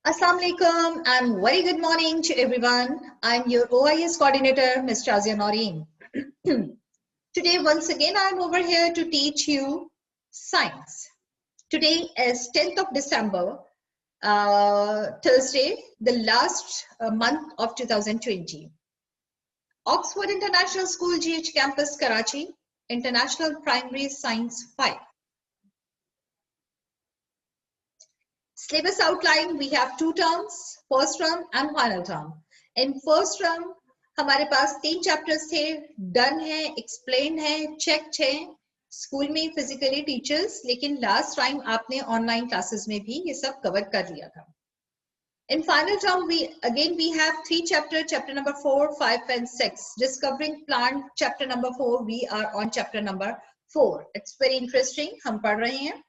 Assalamu alaikum and very good morning to everyone. I'm your OIS coordinator, Ms. Shazia Noreen. Today, once again, I'm over here to teach you science. Today is 10th of December, Thursday, the last month of 2020. Oxford International School, GH Campus, Karachi, International Primary Science 5. Syllabus outline, we have two terms, first term and final term. In first term हमारे पास 3 chapters थे, done है, explain है, check है, school में physically teachers, लेकिन last time आपने online classes में भी ये सब कवर कर लिया था. In final term, we have 3 chapters, chapter number 4, 5 and 6. Discovering plant, chapter number 4, we are on chapter number 4. It's very interesting, हम पढ़ रहे हैं.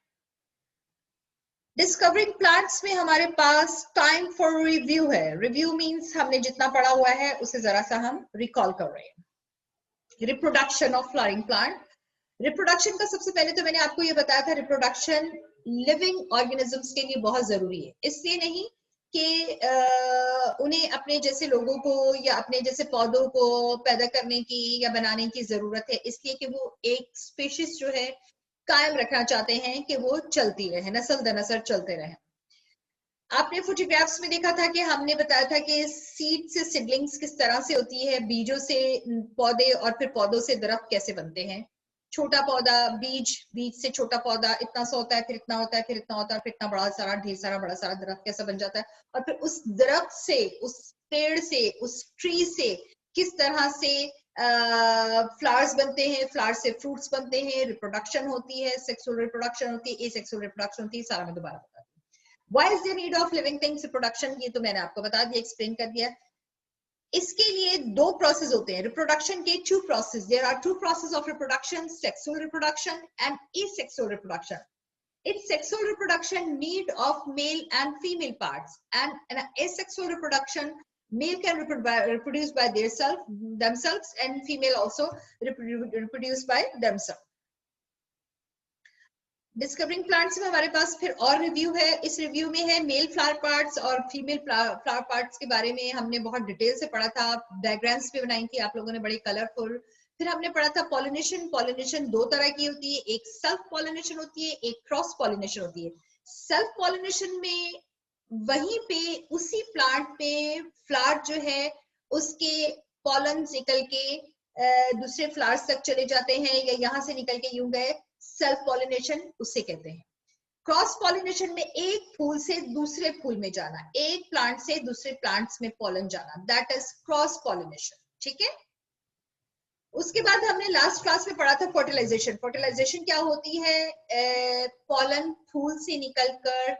डिस्कवरिंग प्लांट्स में हमारे पास टाइम फॉर रिव्यू है. रिव्यू मींस हमने जितना पढ़ा हुआ है उसे जरा सा हम रिकॉल कर रहे हैं. Reproduction of flowering plant. Reproduction का सबसे पहले तो मैंने आपको ये बताया था, रिप्रोडक्शन लिविंग ऑर्गेनिजम्स के लिए बहुत जरूरी है. इसलिए नहीं कि उन्हें अपने जैसे लोगों को या अपने जैसे पौधों को पैदा करने की या बनाने की जरूरत है, इसलिए कि वो एक स्पीशीज जो है कायम रखना चाहते हैं कि वो चलती रहे, नस्ल दर नस्ल चलते रहे. आपने फोटोग्राफ्स में देखा था कि हमने बताया था कि सीड से सिडलिंग्स किस तरह से होती है, बीजों से पौधे और फिर पौधों से दरख्त कैसे बनते हैं. छोटा पौधा, बीज, बीज से छोटा पौधा इतना सा होता है, फिर इतना होता है, फिर इतना होता है, फिर इतना बड़ा सारा ढेर सारा बड़ा सारा दरख्त कैसा बन जाता है, और फिर उस दरख्त से, उस पेड़ से, उस ट्री से किस तरह से फ्लावर्स बनते हैं, फ्लावर से फ्रूट्स बनते हैं, रिप्रोडक्शन होती है, सेक्सुअल रिप्रोडक्शन होती है, एसेक्सुअल रिप्रोडक्शन होती है. सारा मैं दोबारा बताती हूँ. Why is the need of living things reproduction, ये तो मैंने आपको बता दिया, एक्सप्लेन कर दिया. इसके लिए 2 प्रोसेस होते हैं रिप्रोडक्शन के. 2 process, there are 2 process of reproduction, sexual reproduction and asexual reproduction. It's sexual reproduction need of male and female parts, and an asexual reproduction, male can reproduce by themselves and female also reproduce by themselves. Discovering plants में हमारे पास फिर और review है. इस review में है male flower parts और female flower parts के बारे में हमने बहुत डिटेल से पढ़ा था, डायग्राम्स भी बनाई थी आप लोगों ने, बड़ी कलरफुल. फिर हमने पढ़ा था पॉलिनेशन. पॉलिनेशन 2 तरह की होती है, एक सेल्फ पॉलिनेशन होती है, एक क्रॉस पॉलिनेशन होती है. सेल्फ पॉलिनेशन में वहीं पे उसी प्लांट पे फ्लावर जो है उसके पॉलन निकल के दूसरे फ्लावर्स तक चले जाते हैं, या यहाँ से निकल के यूं गए, सेल्फ पॉलिनेशन उसे कहते हैं. क्रॉस पॉलिनेशन में एक फूल से दूसरे फूल में जाना, एक प्लांट से दूसरे प्लांट्स में पॉलन जाना, दैट इज क्रॉस पॉलिनेशन. ठीक है. उसके बाद हमने लास्ट क्लास में पढ़ा था फर्टिलाइजेशन. फर्टिलाइजेशन क्या होती है, पॉलन फूल से निकलकर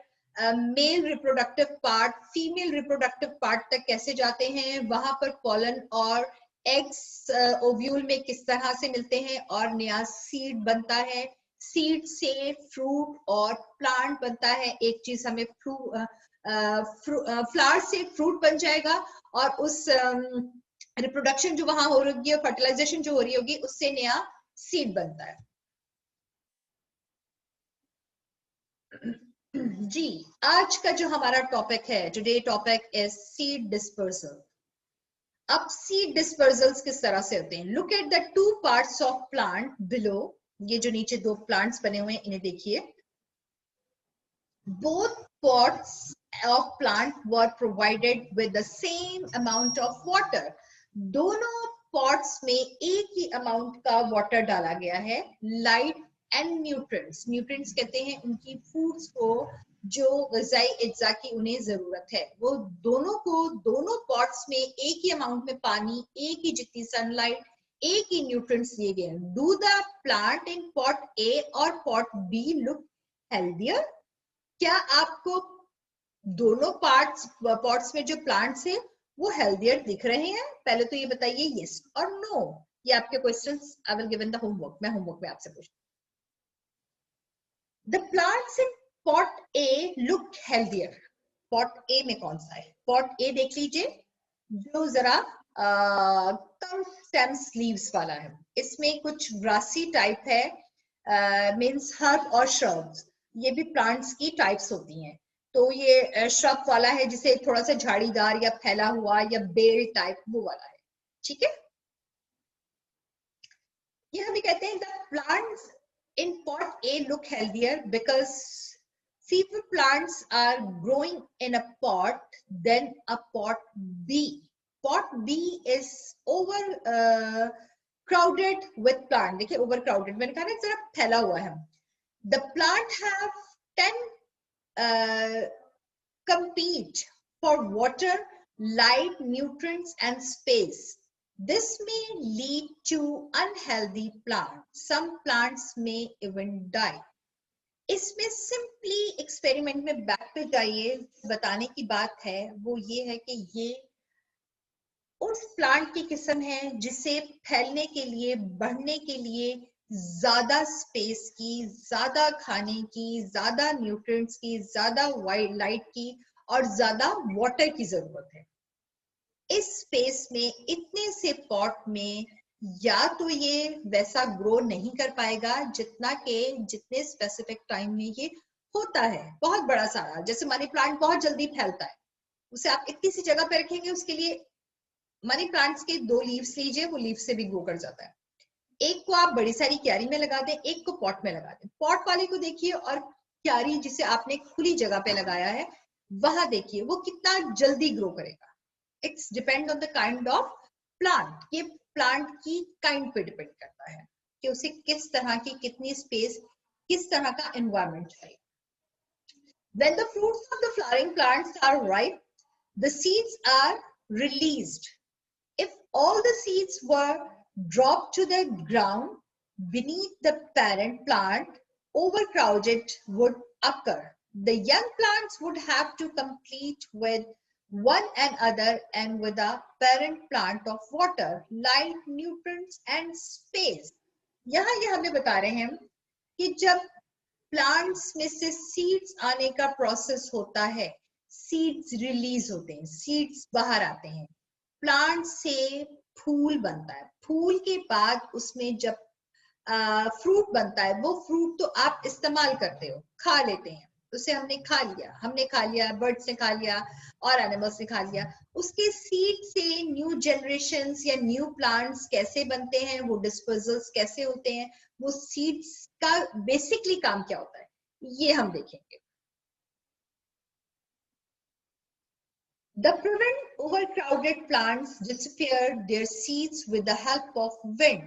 male reproductive part, female reproductive part तक कैसे जाते हैं, वहां पर पॉलन और एग्स ओव्यूल में किस तरह से मिलते हैं और नया सीड बनता है, सीड से फ्रूट और प्लांट बनता है. एक चीज हमें फ्लावर से फ्रूट बन जाएगा और उस रिप्रोडक्शन जो वहां हो रही है, फर्टिलाइजेशन जो हो रही होगी, उससे नया सीड बनता है. जी, आज का जो हमारा टॉपिक है, today topic is seed dispersal. अब सीड डिस्पर्सल्स किस तरह से होते हैं. Look at the 2 parts of plant below. ये जो नीचे 2 प्लांट्स बने हुए हैं इन्हें देखिए. Both pots of plant were provided with the same amount of water. दोनों पॉट्स में एक ही अमाउंट का वाटर डाला गया है. लाइट एंड न्यूट्रिएंट्स, न्यूट्रिएंट्स कहते हैं उनकी फूड्स को जो ग़िज़ाई अज्जा की उन्हें जरूरत है, वो दोनों को दोनों पॉट्स में एक ही अमाउंट में पानी, एक ही जितनी सनलाइट, एक ही न्यूट्रिएंट्स दिए गए हैं. Do the plant in pot A और पॉट बी लुक हेल्दियर. क्या आपको दोनों पॉट्स में जो प्लांट्स है वो हेल्दियर दिख रहे हैं? पहले तो ये बताइए यस और नो. ये आपके questions I will give in the homework. मैं होमवर्क में आपसे पूछूंगी. The plants in pot A look healthier. Pot A में कौन सा है? पॉट ए देख लीजिए, जो जरा कम स्टेम्स लीव्स वाला है. इसमें कुछ ग्रासी टाइप है, मींस हर्ब और श्रब्स. ये भी प्लांट्स की टाइप्स होती हैं. तो ये श्रब वाला है जिसे थोड़ा सा झाड़ीदार या फैला हुआ या बेल टाइप वो वाला है, ठीक है। ये हमें कहते हैं the plants in pot A look healthier because fewer plants are growing in a pot than a pot B. Pot B is over crowded with plant. देखिए overcrowded मैंने कहा ना जरा फैला हुआ है. The plant have 10 compete for water, light, nutrients and space. This may lead to unhealthy plants. Some plants may even die. इसमें simply experiment में बैक पे जाइए, बताने की बात है वो ये है कि ये उस प्लांट की किस्म है जिसे फैलने के लिए, बढ़ने के लिए ज्यादा स्पेस की, ज्यादा खाने की, ज्यादा न्यूट्रिएंट्स की, ज्यादा वाइट लाइट की और ज्यादा वाटर की जरूरत है। इस स्पेस में, इतने से पॉट में या तो ये वैसा ग्रो नहीं कर पाएगा जितने स्पेसिफिक टाइम में ये होता है। बहुत बड़ा सारा, जैसे मनी प्लांट बहुत जल्दी फैलता है, उसे आप इतनी सी जगह पे रखेंगे, उसके लिए मनी प्लांट्स के 2 लीव्स लीजिए, वो लीव से भी ग्रो कर जाता है। एक को आप बड़ी सारी क्यारी में लगा दें, एक को पॉट में लगा दें। पॉट वाले को देखिए और क्यारी जिसे आपने खुली जगह पे लगाया है वहां देखिए वो कितना जल्दी ग्रो करेगा। It's depend on the kind of plant. ये प्लांट की काइंड पे डिपेंड करता है कि उसे किस तरह की, कितनी स्पेस, किस तरह का एनवायरनमेंट चाहिए। When the fruits of the flowering plants are ripe, the seeds are released. If all the seeds were dropped to the ground beneath the parent plant, overcrowded would occur. The young plants would have to compete with one another and with the parent plant of water, light, nutrients and space. यहाँ ये हमें बता रहे हैं कि जब plants में से सीड्स आने का प्रोसेस होता है, सीड्स रिलीज होते हैं, सीड्स बाहर आते हैं, प्लांट से फूल बनता है, फूल के बाद उसमें जब फ्रूट बनता है, वो फ्रूट तो आप इस्तेमाल करते हो, खा लेते हैं, उसे हमने खा लिया, बर्ड्स ने खा लिया और एनिमल्स ने खा लिया। उसके सीड से न्यू जनरेशंस या न्यू प्लांट्स कैसे बनते हैं, वो डिस्पोजल्स कैसे होते हैं, वो सीड्स का बेसिकली काम क्या होता है, ये हम देखेंगे। The prevent overcrowded plants disappear their seeds with the help of wind.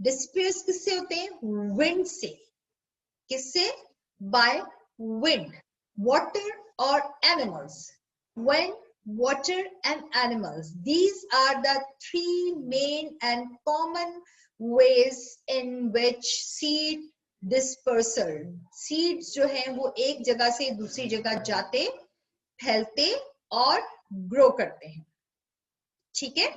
Disappears किससे होते हैं? Wind से। किससे? By wind, water or animals. When water and animals, these are the 3 main and common ways in which seed dispersal, seeds जो हैं वो एक जगह से दूसरी जगह जाते, फैलते और ग्रो करते हैं, ठीक है।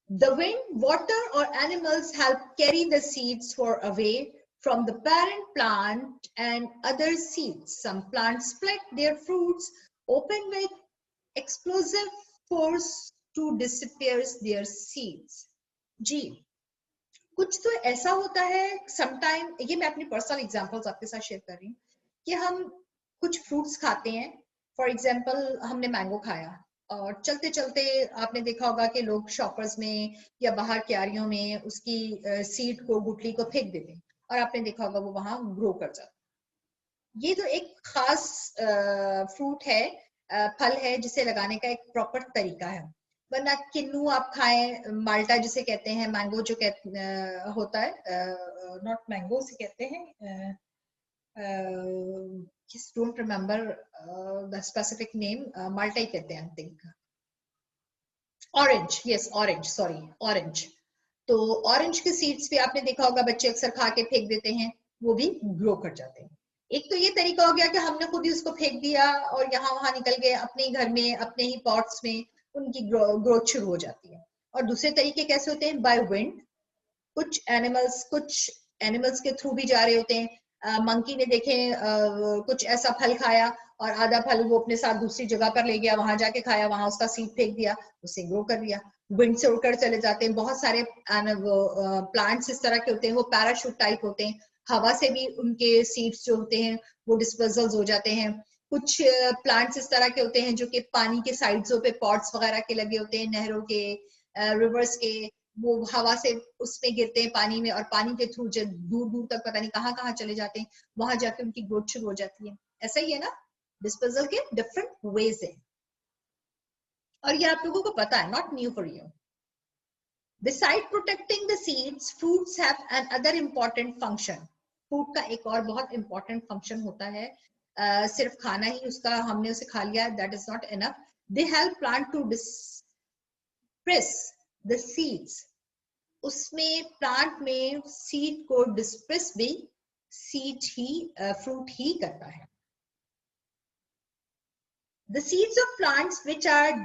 The wind, water or animals help carry the seeds far away from the parent plant and other seeds. Some plants split their fruits open with explosive force to disperse their seeds. जी, कुछ तो ऐसा होता है sometime, ये मैं अपनी personal examples आपके साथ शेयर कर रही हूँ कि हम कुछ फ्रूट्स खाते हैं। फॉर एग्जांपल हमने मैंगो खाया और चलते चलते आपने देखा होगा कि लोग शॉपर्स में या बाहर क्यारियों में उसकी सीड को, गुठली को फेंक देते हैं और आपने देखा होगा वो वहां ग्रो कर जाता है। ये तो एक खास फ्रूट है, फल है, जिसे लगाने का एक प्रॉपर तरीका है। वरना किन्नू आप खाएं, माल्टा जिसे कहते हैं, मैंगो जो होता है, नॉट मैंगो से कहते हैं, don't remember the specific name, माल्टा ही कहते हैं, I think orange, yes orange, sorry orange. तो ऑरेंज के सीड्स भी आपने देखा होगा बच्चे अक्सर खा के फेंक देते हैं, वो भी ग्रो कर जाते हैं। एक तो ये तरीका हो गया कि हमने खुद ही उसको फेंक दिया और यहाँ वहां निकल गए, अपने ही घर में, अपने ही पॉट्स में उनकी ग्रोथ शुरू हो जाती है। और दूसरे तरीके कैसे होते हैं? By wind. कुछ एनिमल्स के थ्रू भी जा रहे होते हैं। मंकी ने देखे कुछ ऐसा फल खाया और आधा फल वो अपने साथ दूसरी जगह पर ले गया, वहां जाके खाया, वहां उसका सीड फेंक दिया, उसे ग्रो कर लिया। विंड से उड़कर चले जाते हैं। बहुत सारे प्लांट्स इस तरह के होते हैं, वो पैराशूट टाइप होते हैं, हवा से भी उनके सीड्स जो होते हैं वो डिस्पर्सल्स हो जाते हैं। कुछ प्लांट्स इस तरह के होते हैं जो कि पानी के साइड्सों पे पॉट्स वगैरह के लगे होते हैं, नहरों के, रिवर्स के, वो हवा से उसमें गिरते हैं पानी में और पानी के थ्रू दूर दूर तक पता नहीं कहाँ कहाँ चले जाते हैं, वहां जाके उनकी ग्रोथ शुरू हो जाती है। ऐसा ही है ना, डिस्पोजल के डिफरेंट वेज है और ये आप लोगों को पता है, not new for you. Beside protecting the seeds, fruits have another important function. Fruit का एक और बहुत इंपॉर्टेंट फंक्शन होता है, सिर्फ खाना ही उसका हमने उसे खा लिया, that is not enough. They help plant to disperse the seeds. उसमें प्लांट में सीड को डिस्प्रेस भी सीड ही फ्रूट ही करता है। The seeds of plants which are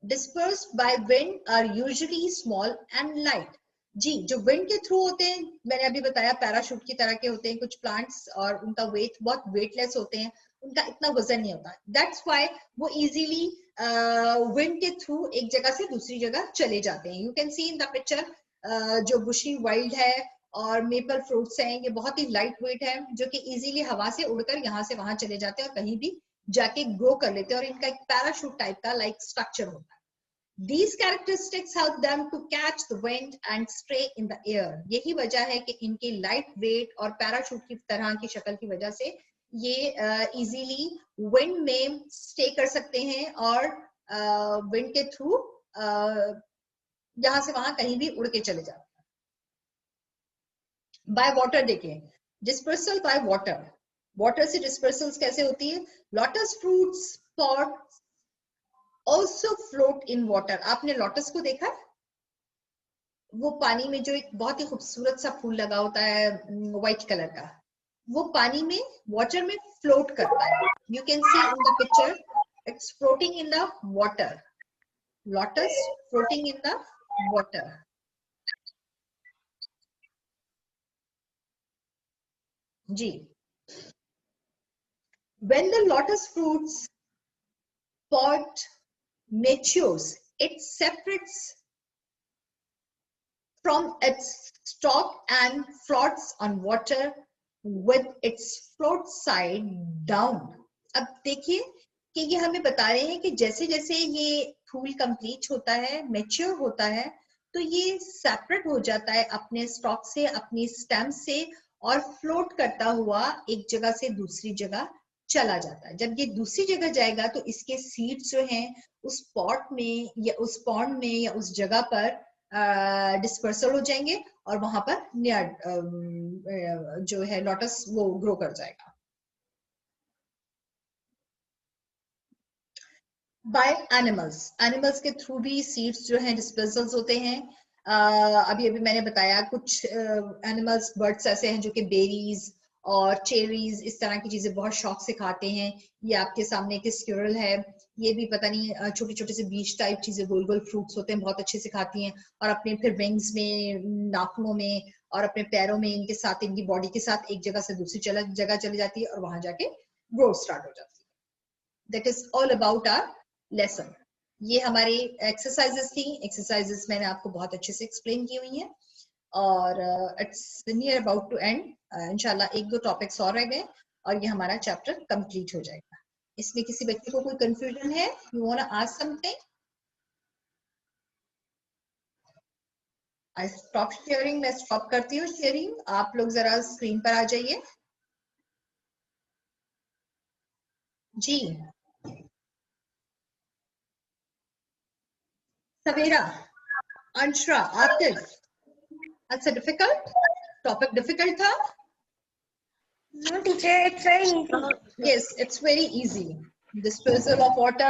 dispersed by wind are usually small and light. जी, जो विंड के through होते हैं, मैंने अभी बताया पैराशूट की तरह के होते हैं कुछ प्लांट्स, और उनका वेट बहुत वेटलेस होते हैं, उनका इतना वजन नहीं होता, दैट्स व्हाई वो इजीली विंड के थ्रू एक जगह से दूसरी जगह चले जाते हैं। You can see in the picture, जो बुशी वाइल्ड है और मेपल फ्रूट्स हैं, ये बहुत ही लाइट वेट है, जो कि इजीली हवा से उड़कर यहाँ से वहां चले जाते हैं और कहीं भी जाके ग्रो कर लेते हैं, और इनका एक पैराशूट टाइप का लाइक स्ट्रक्चर होता है। These characteristics help them to catch the wind and stay in the air. यही वजह है कि इनके लाइट वेट और पैराशूट की तरह की शक्ल की वजह से ये इजीली विंड में स्टे कर सकते हैं और विंड के थ्रू यहाँ से वहां कहीं भी उड़ के चले जाते हैं। बाय वाटर देखें, डिस्पर्सल बाय वाटर, वाटर से डिस्पर्सल्स कैसे होती है? Lotus fruits pot also float in water. आपने लोटस को देखा? वो पानी में जो एक बहुत ही खूबसूरत सा फूल लगा होता है व्हाइट कलर का, वो पानी में वाटर में फ्लोट करता है। You can see in the picture, it's floating in the water, lotus floating in the water. जी, when the lotus fruits pod matures, it separates from its stalk and floats on water with its float side down. अब देखिए कि ये हमें बता रहे हैं कि जैसे जैसे ये फूल कंप्लीट होता है, मैच्योर होता है, तो ये सेपरेट हो जाता है अपने स्टॉक से, अपनी स्टेम से, और फ्लोट करता हुआ एक जगह से दूसरी जगह चला जाता है। जब ये दूसरी जगह जाएगा तो इसके सीड्स जो हैं उस पॉट में या उस पॉन्ड में या उस जगह पर डिस्पर्सल हो जाएंगे और वहां पर नया जो है लोटस वो ग्रो कर जाएगा। बाय एनिमल्स, एनिमल्स के थ्रू भी सीड्स जो हैं डिस्पर्सल्स होते हैं। अभी अभी मैंने बताया कुछ एनिमल्स, बर्ड्स ऐसे हैं जो कि बेरीज और चेरीज इस तरह की चीजें बहुत शौक से खाते हैं। ये आपके सामने एक स्क्विरल है, ये भी पता नहीं छोटे छोटे से बीज टाइप चीजें, गोल गोल फ्रूट्स होते हैं, बहुत अच्छे से खाती हैं और अपने फिर विंग्स में, नाखूनों में और अपने पैरों में, इनके साथ, इनकी बॉडी के साथ एक जगह से दूसरी जगह चली जाती है और वहां जाके ग्रो स्टार्ट हो जाती है। That is all about our lesson. ये हमारी एक्सरसाइजेस थी, एक्सरसाइजेस मैंने आपको बहुत अच्छे से एक्सप्लेन की हुई हैं और it's near about to end. इंशाल्लाह एक दो टॉपिक्स और रह गए और ये हमारा चैप्टर कंप्लीट हो जाएगा। इसमें किसी बच्चे को कोई कंफ्यूजन है? You want to ask something? I stop sharing, मैं स्टॉप करती हूँ शेयरिंग, आप लोग जरा स्क्रीन पर आ जाइए। जी सवेरा, अंशरा, आतिफ, अच्छा डिफिकल्ट टॉपिक, डिफिकल्ट था? No, teacher, it's very easy. Yes, it's very easy. Dispersal of water,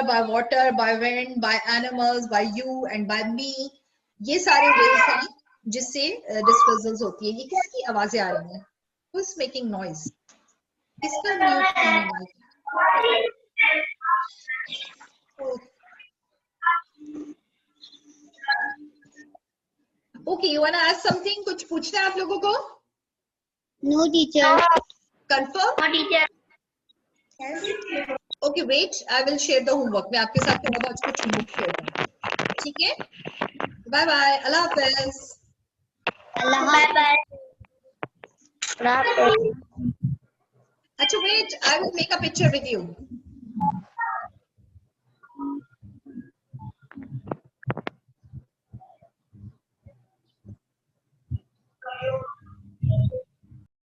by wind, by animals, by you and by me. ये सारे ways हैं जिससे dispersals होती है। ये किसकी आवाजें आ रही हैं? Who's making noise? किसका म्यूट करना है? Okay, you wanna ask something? कुछ पूछना है आप लोगों को? No, teacher. Confirm? No, teacher. Yes. Okay, wait. I will share the homework. मैं आपके साथ थोड़ा बहुत कुछ homework share करूँगी। ठीक है? Bye bye. अल्लाह हाफ़िज़। Bye bye. अच्छा, wait. I will make a picture with you.